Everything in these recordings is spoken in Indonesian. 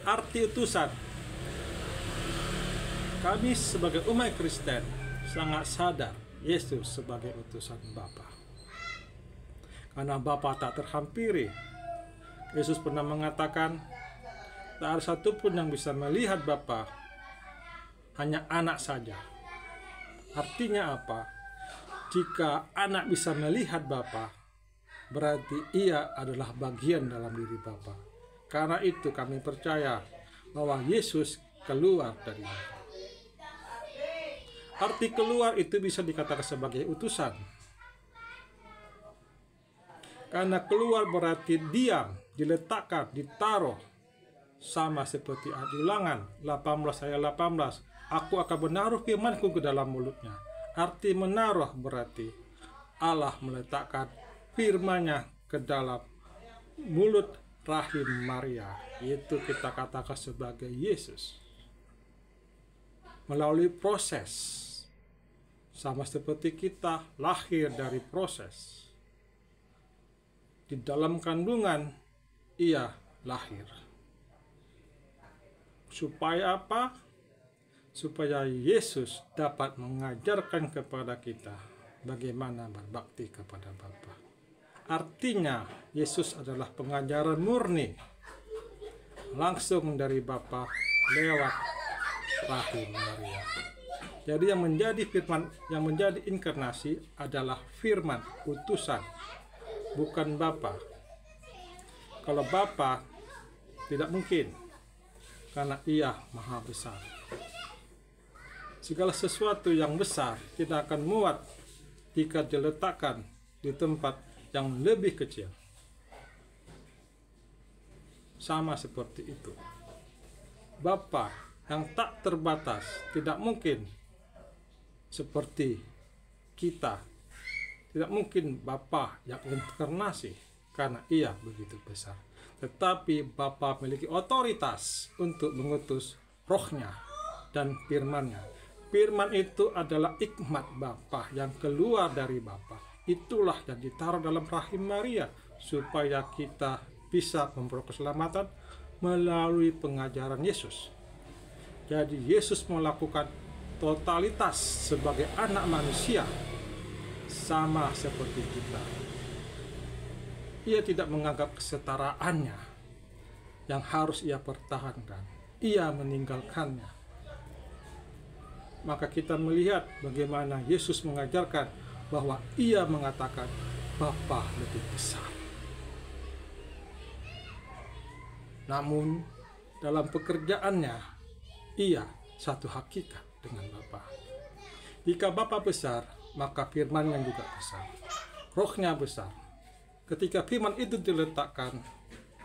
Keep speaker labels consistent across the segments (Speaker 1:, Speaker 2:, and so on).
Speaker 1: Arti utusan. Kami sebagai umat Kristen sangat sadar Yesus sebagai utusan Bapa. Karena Bapa tak terhampiri. Yesus pernah mengatakan, tak ada satupun yang bisa melihat Bapa, hanya anak saja. Artinya apa? Jika anak bisa melihat Bapa, berarti ia adalah bagian dalam diri Bapa. Karena itu kami percaya bahwa Yesus keluar dari Bapa. Arti keluar itu bisa dikatakan sebagai utusan. Karena keluar berarti diam, diletakkan, ditaruh. Sama seperti ayat Ulangan 18 ayat 18. Aku akan menaruh firman-Ku ke dalam mulutnya. Arti menaruh berarti Allah meletakkan firman-Nya ke dalam mulut rahim Maria. Itu kita katakan sebagai Yesus. Melalui proses. Sama seperti kita lahir dari proses. Di dalam kandungan, ia lahir. Supaya apa? Supaya Yesus dapat mengajarkan kepada kita bagaimana berbakti kepada Bapa. Artinya, Yesus adalah pengajaran murni. Langsung dari Bapa lewat rahim Maria. Jadi yang menjadi firman, yang menjadi inkarnasi adalah firman, utusan, bukan Bapa. Kalau Bapa tidak mungkin, karena ia maha besar. Segala sesuatu yang besar tidak akan muat jika diletakkan di tempat yang lebih kecil. Sama seperti itu. Bapa yang tak terbatas tidak mungkin seperti kita. Tidak mungkin Bapa yang inkarnasi karena ia begitu besar. Tetapi Bapa memiliki otoritas untuk mengutus rohnya dan firman-Nya. Firman itu adalah hikmat Bapa yang keluar dari Bapa. Itulah yang ditaruh dalam rahim Maria supaya kita bisa memperoleh keselamatan melalui pengajaran Yesus. Jadi Yesus melakukan totalitas sebagai anak manusia sama seperti kita. Ia tidak menganggap kesetaraannya yang harus ia pertahankan. Ia meninggalkannya. Maka kita melihat bagaimana Yesus mengajarkan bahwa ia mengatakan Bapa lebih besar. Namun dalam pekerjaannya ia satu hakikat dengan Bapa. Jika Bapa besar, maka firman-Nya juga besar. Rohnya besar. Ketika firman itu diletakkan,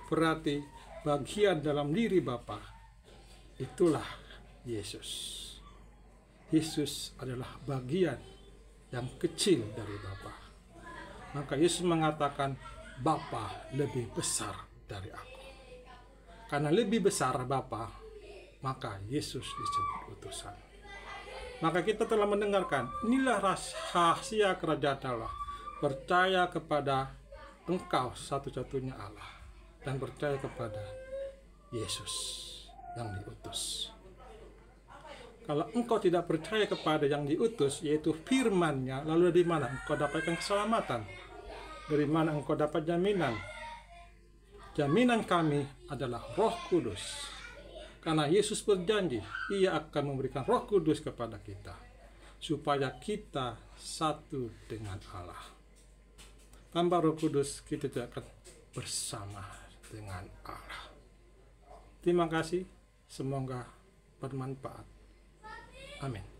Speaker 1: berarti bagian dalam diri Bapa. Itulah Yesus. Yesus adalah bagian yang kecil dari Bapa. Maka Yesus mengatakan, Bapa lebih besar dari aku. Karena lebih besar Bapa, maka Yesus disebut utusan. Maka kita telah mendengarkan, inilah rahasia kerajaan Allah. Percaya kepada Engkau satu-satunya Allah. Dan percaya kepada Yesus yang diutus. Kalau engkau tidak percaya kepada yang diutus, yaitu firman-Nya, lalu dari mana engkau dapatkan keselamatan? Dari mana engkau dapat jaminan? Jaminan kami adalah Roh Kudus. Karena Yesus berjanji, ia akan memberikan Roh Kudus kepada kita. Supaya kita satu dengan Allah. Tanpa Roh Kudus, kita tidak akan bersama dengan Allah. Terima kasih, semoga bermanfaat. Amin.